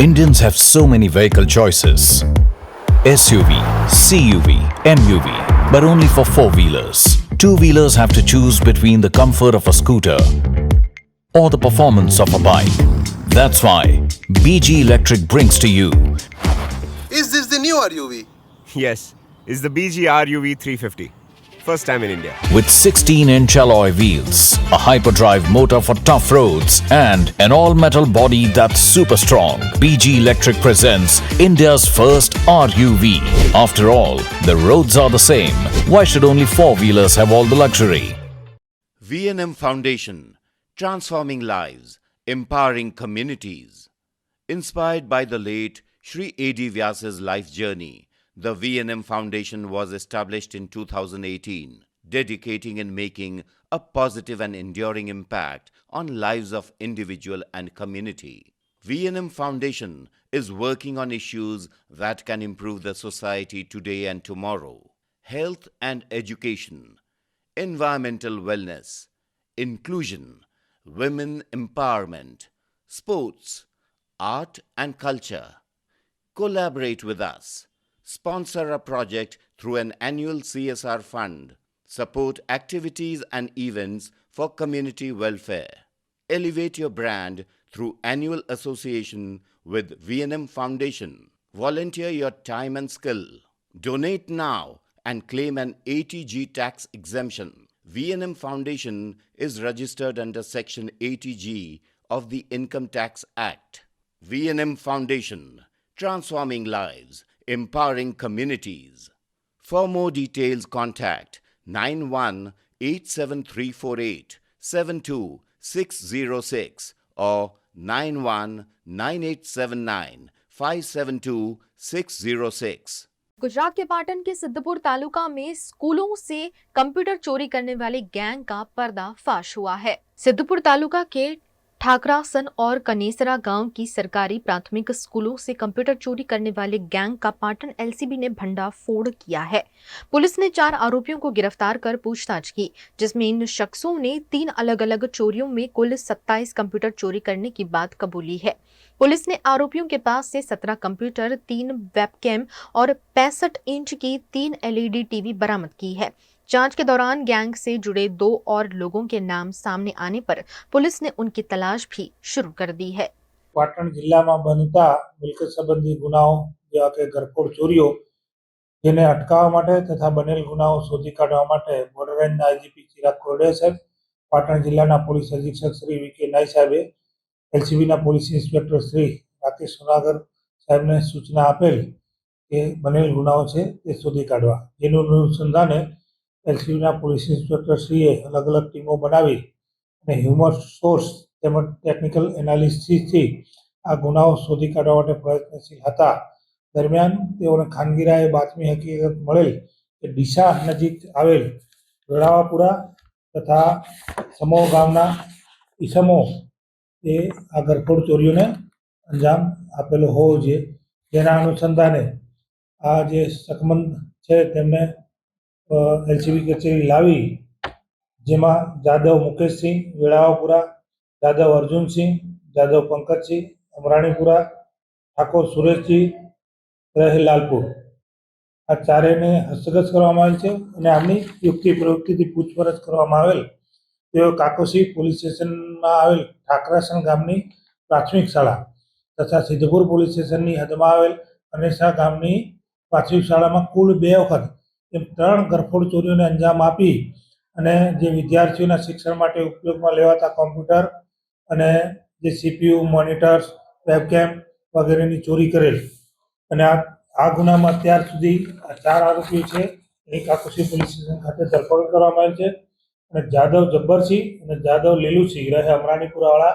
Indians have so many vehicle choices: SUV, CUV, MUV, but only for four-wheelers. Two-wheelers have to choose between the comfort of a scooter or the performance of a bike. That's why BG Electric brings to you. Is this the new RUV? Yes, it's the BG RUV 350. First time in India. With 16-inch alloy wheels, a hyperdrive motor for tough roads, and an all-metal body that's super strong, BG Electric presents India's first RUV. After all, the roads are the same. Why should only four-wheelers have all the luxury? V&M Foundation, transforming lives, empowering communities. Inspired by the late Sri A.D. Vyas's life journey, the V&M Foundation was established in 2018, dedicating and making a positive and enduring impact on lives of individual and community. V&M Foundation is working on issues that can improve the society today and tomorrow: health and education, environmental wellness, inclusion, women empowerment, sports, art and culture. Collaborate with us. Sponsor a project through an annual CSR fund. Support activities and events for community welfare. Elevate your brand through annual association with V&M Foundation. Volunteer your time and skill. Donate now and claim an ATG tax exemption. V&M Foundation is registered under Section 80G of the Income Tax Act. V&M Foundation, transforming lives, empowering communities. For more details, contact 918734872606 or 919879572606. Gujarat के पाटन के सिद्धपुर तालुका में स्कूलों से computer चोरी करने वाली gang का पर्दाफाश हुआ है। सिद्धपुर तालुका के ठाकरासन और कनेसरा गांव की सरकारी प्राथमिक स्कूलों से कंप्यूटर चोरी करने वाले गैंग का पाटन एलसीबी ने भंडाफोड़ किया है। पुलिस ने 4 आरोपियों को गिरफ्तार कर पूछताछ की, जिसमें इन शख्सों ने 3 अलग अलग चोरियों में कुल 27 कंप्यूटर चोरी करने की बात कबूली है। पुलिस ने आरोपियों के पास से 17 कंप्यूटर, 3 वेबकैम और 65 इंच की 3 एलईडी टीवी बरामद की है। जांच के दौरान गैंग से जुड़े 2 और लोगों के नाम सामने आने पर पुलिस ने उनकी तलाश भी शुरू कर दी है। पाटण जिल्लाમાં બનતા મિલકત સંબંધી ગુનાઓ જેવા કે ઘરફોડ ચોરીઓ જેને અટકાવવા માટે તથા બનેલ ગુનાઓ શોધી કાઢવા માટે બોર્ડર રેન્જના આઈજીપી ચિરાગ કોરડિયા સાહેબ પાટણ જિલ્લાના પોલીસ અધિક્ષક શ્રી વી કે નાઈ સાહેબે એલસીબીના પોલીસ ઇન્સ્પેક્ટર શ્રી રાકેશ સોનાગર સાહેબને સૂચના આપેલ કે બનેલ ગુનાઓ છે તે શોધી કાઢવા, જેનું અનુસંધાને એલસીબીના પોલીસ ઇન્સ્પેક્ટરશ્રીએ અલગ અલગ ટીમો બનાવી અને હ્યુમન સોર્સ તેમજ ટેકનિકલ એનાલિસિસથી આ ગુનાઓ શોધી કાઢવા માટે પ્રયત્નશીલ હતા. દરમિયાન તેઓને ખાનગીરાએ બાતમી હકીકત મળેલ કે ડીસા નજીક આવેલ વેળાવાપુરા તથા સમો ગામના ઈસમો એ આ ગરફોડ ચોરીઓને અંજામ આપેલો હોવો જોઈએ, જેના અનુસંધાને આ જે શકમંદ છે તેમને એલસીબી કચેરી લાવી, જેમાં જાદવ મુકેશસિંહ વેળાવાપુરા, જાદવ અર્જુનસિંહ, જાદવ પંકજસિંહ અમરાણીપુરા, ઠાકોર સુરેશજી રહે લાલપુર, આ ચારેયને હસ્તગત કરવામાં આવેલ છે અને આમની યુક્તિ પ્રવૃત્તિથી પૂછપરછ કરવામાં આવેલ. તેઓ કાકોસી પોલીસ સ્ટેશનમાં આવેલ ઠાકરાસણ ગામની પ્રાથમિક શાળા તથા સિદ્ધપુર પોલીસ સ્ટેશનની હદમાં આવેલ અનેસા ગામની પ્રાથમિક શાળામાં કુલ 2 વખત એમ 3 ગરફોડ ચોરીઓને અંજામ આપી અને જે વિદ્યાર્થીઓના શિક્ષણ માટે ઉપયોગમાં લેવાતા કોમ્પ્યુટર અને જે સીપીયુ, મોનિટર્સ, વેબકેમ વગેરેની ચોરી કરેલ. અને આ ગુનામાં અત્યાર સુધી 4 આરોપીઓ છે એની કાકોસી પોલીસ સ્ટેશન ખાતે ધરપકડ કરવામાં આવેલ છે અને જાદવ જબ્બરસિંહ અને જાદવ લીલુસિંહ રહે અમરાણીપુરાવાળા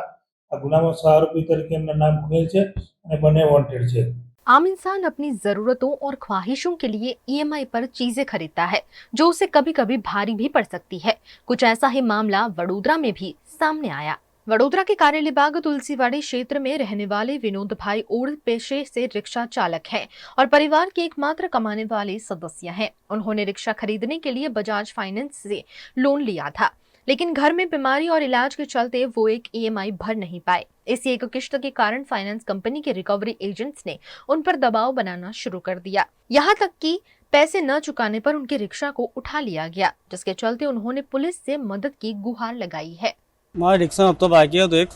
આ ગુનામાં सह आरोपी तरीके इनका नाम खुलेल છે અને બંને वॉन्टेड છે. आम इंसान अपनी जरूरतों और ख्वाहिशों के लिए ईएमआई पर चीजें खरीदता है जो उसे कभी कभी भारी भी पड़ सकती है. कुछ ऐसा ही मामला वडोदरा में भी सामने आया. वडोदरा के कारेलीबाग तुलसीवाड़ी क्षेत्र में रहने वाले विनोद भाई ओढ़ पेशे से रिक्शा चालक हैं और परिवार के एकमात्र कमाने वाले सदस्य हैं. उन्होंने रिक्शा खरीदने के लिए बजाज फाइनेंस से लोन लिया था, लेकिन घर में बीमारी और इलाज के चलते वो एक ईएमआई भर नहीं पाए. इसी एक किश्त के कारण फाइनेंस कंपनी के रिकवरी एजेंट्स ने उन पर दबाव बनाना शुरू कर दिया. यहाँ तक कि पैसे न चुकाने पर उनके रिक्शा को उठा लिया गया, जिसके चलते उन्होंने पुलिस से मदद की गुहार लगाई है. મારા રિક્ષા હપ્તો બાકી હતો એક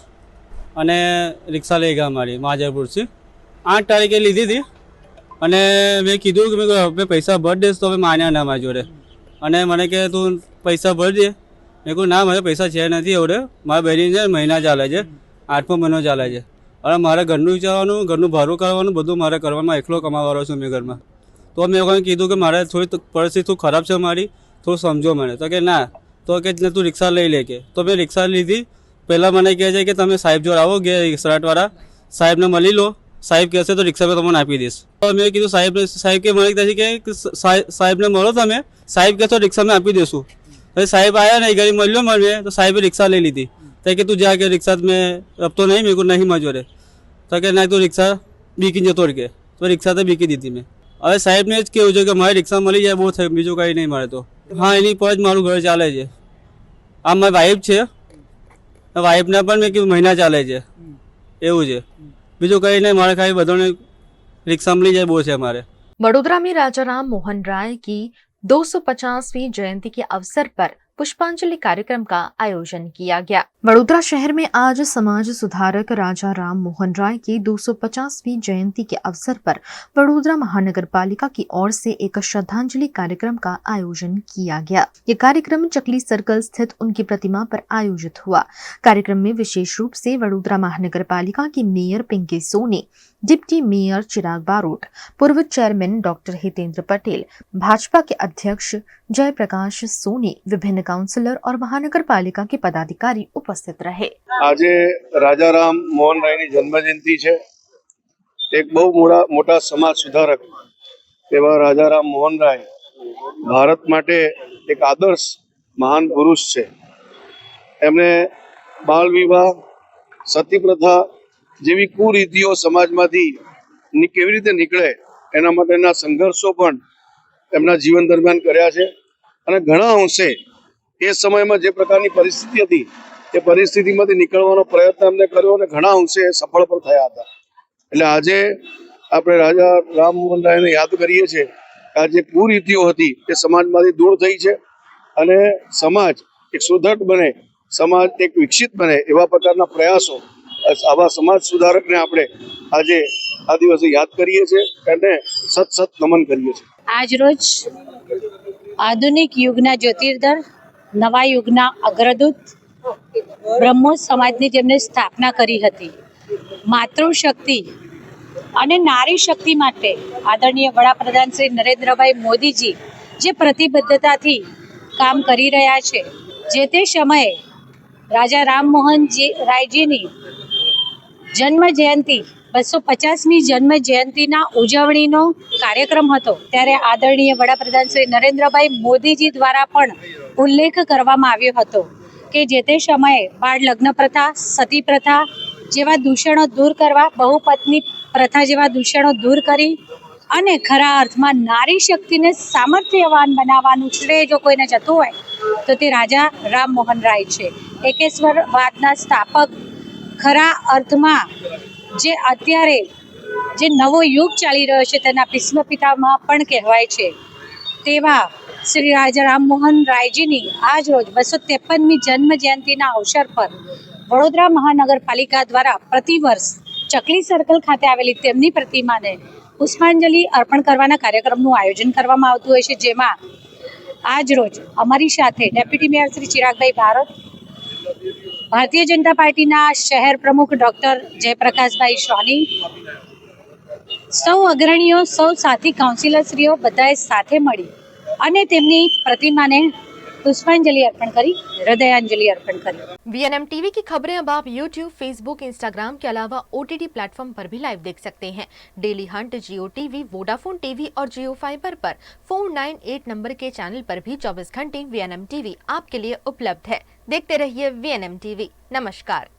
અને રિક્ષા લઈ ગયા મારી માજરપુરથી 8 તારીખે લીધી હતી અને મેં કીધું કે મેં પૈસા ભરી દઈશ તો હવે માન્યા ના મારી જોડે અને મને કે તું પૈસા ભરી દે. મેં કહ્યું ના મારે પૈસા છે નથી એવડે, મારા બહેની છે મહિના ચાલે છે, 8મો મહિનો ચાલે છે. હવે મારે ઘરનું વિચારવાનું, ઘરનું ભાડું કરવાનું, બધું મારે કરવાનું, એકલો કમાવાળો છું મેં ઘરમાં. તો મેં લોકોને કીધું કે મારે થોડી પરિસ્થિતિ ખરાબ છે મારી, થોડું સમજો મને. તો કે ના, તો કે તું રિક્ષા લઈ લે કે. તો મેં રિક્ષા લીધી. પહેલાં મને કહે છે કે તમે સાહેબ જોડે આવો કે રિક્ષાવાળા સાહેબને મળી લો, સાહેબ કહેશે તો રિક્ષા મેં તમને આપી દઈશ. તો મેં કીધું સાહેબ કે મને કહે છે કે સાહેબને મળો તમે, સાહેબ કહેશો રિક્ષા મેં આપી દઈશું. પછી સાહેબ આવ્યા નહીં, ઘરે મળ્યો મને તો સાહેબે રિક્ષા લઈ લીધી. તો કે તું જા કે રિક્ષા મેં રખતો નહીં, મેં કહ્યું નહીં મારી જોડે. તો કે ના તું રિક્ષા બીકી જતો કે. તો રિક્ષા તો બીકી દીધી મેં. હવે સાહેબને જ કેવું છે કે મારી રિક્ષા મળી જાય બહુ થાય, બીજું કંઈ નહીં મારે તો. હા, એની પર જ મારું ઘર ચાલે છે. આ મારી વાઈફ છે, વાઈફના પણ મેં કીધું મહિના ચાલે છે એવું છે, બીજું કંઈ નહીં મારે. ખાલી બધાને રિક્ષા મળી જાય બહુ છે મારે. वडोदरा में राजा राम मोहन राय की 250वीं जयंती के अवसर पर पुष्पांजलि कार्यक्रम का आयोजन किया गया. वडोदरा शहर में आज समाज सुधारक राजा राम मोहन राय की 250वीं जयंती के अवसर पर वडोदरा महानगर पालिका की ओर से एक श्रद्धांजलि कार्यक्रम का आयोजन किया गया. ये कार्यक्रम चकली सर्कल स्थित उनकी प्रतिमा पर आयोजित हुआ. कार्यक्रम में विशेष रूप से वडोदरा महानगर पालिका की mayor Pinky Soni, deputy mayor Chirag Barot, पूर्व चेयरमैन डॉक्टर हितेंद्र पटेल, भाजपा के अध्यक्ष जयप्रकाश सोनी, विभिन्न काउंसलर और महानगर पालिका के पदाधिकारी उपस्थित रहे. આજે રાજારામ મોહન રાયની જન્મજયંતિ છે. એક બહુ મોટા સમાજ સુધારક એવા રાજારામ મોહન રાય ભારત માટે એક આદર્શ મહાન પુરુષ છે. એમણે બાળ વિવાહ, સતી પ્રથા જેવી કુરીતિઓ સમાજમાંથી કેવી રીતે નીકળે એના માટેના સંઘર્ષો પણ એમના જીવન દરમિયાન કર્યા છે. અને ઘણા અંશે એ સમયમાં જે પ્રકારની પરિસ્થિતિ હતી એ પરિસ્થિતિમાંથી નીકળવાનો પ્રયત્ન એમને કર્યો અને ઘણા અંશે સફળ પણ થયા હતા. એટલે આજે આપણે રાજા રામ મોહન રાયને યાદ કરીએ છીએ. આ જે કુરીતિઓ હતી એ સમાજમાંથી દૂર થઈ છે અને સમાજ એક સુદૃઢ બને, સમાજ એક વિકસિત બને એવા પ્રકારના પ્રયાસો, આવા સમાજ સુધારકને આપણે આજે આ દિવસે યાદ કરીએ છીએ અને સત નમન કરીએ છીએ. આજ રોજ આધુનિક યુગના જ્યોતિર્ધર, નવા યુગના અગ્રદૂત બ્રહ્મોસ સમાજની જેમને સ્થાપના કરી હતી. માતૃશક્તિ અને નારી શક્તિ માટે આદરણીય વડાપ્રધાન શ્રી નરેન્દ્રભાઈ મોદીજી જે પ્રતિબદ્ધતાથી કામ કરી રહ્યા છે, જે તે સમયે રાજા રામમોહનજી રાયજીની જન્મ જયંતિ 250મી જન્મ જયંતિના ઉજવણીનો કાર્યક્રમ હતો, ત્યારે આદરણીય વડાપ્રધાન શ્રી નરેન્દ્રભાઈ મોદીજી દ્વારા પણ ઉલ્લેખ કરવામાં આવ્યો હતો કે જે તે સમયે બાળ લગ્ન પ્રથા, સતી પ્રથા જેવા દૂષણો દૂર કરવા, બહુપત્ની પ્રથા જેવા દૂષણો દૂર કરી અને ખરા અર્થમાં નારી શક્તિને સામર્થ્યવાન બનાવવાનું શ્રેય જો કોઈને જતું હોય તો તે રાજા રામમોહન રાય છે. એકેશ્વરવાદના સ્થાપક, ખરા અર્થમાં જે અત્યારે જે નવો યુગ ચાલી રહ્યો છે તેના ભીષ્મ પિતામહ પણ કહેવાય છે, તેવા શ્રી રાજા રામમોહન રાયજીની આજ રોજ 253મી જન્મ જયંતિના અવસર પર વડોદરા મહાનગરપાલિકા દ્વારા પ્રતિવર્ષ ચકલી સર્કલ ખાતે આવેલી તેમની પ્રતિમાને પુષ્પાંજલિ અર્પણ કરવાના કાર્યક્રમનું આયોજન કરવામાં આવતું હોય છે, જેમાં આજ રોજ અમારી સાથે ડેપ્યુટી મેયર શ્રી ચિરાગભાઈ ભારત, ભારતીય જનતા પાર્ટીના શહેર પ્રમુખ ડૉક્ટર જયપ્રકાશભાઈ સોની, સૌ અગ્રણીઓ, સૌ સાથી કાઉન્સિલરશ્રીઓ બધાએ સાથે મળી અને તેમની પ્રતિમાને पुष्पांजलि अर्पण करी, हृदयांजलि अर्पण करी। वीएनएम टीवी की खबरें अब आप यूट्यूब, फेसबुक, इंस्टाग्राम के अलावा ओटीटी प्लेटफॉर्म पर भी लाइव देख सकते हैं। डेली हंट, जियो टीवी, वोडाफोन टीवी और जियो फाइबर पर 498 नंबर के चैनल पर भी 24 घंटे वीएनएम टीवी आपके लिए उपलब्ध है। देखते रहिए वीएनएम टीवी। नमस्कार।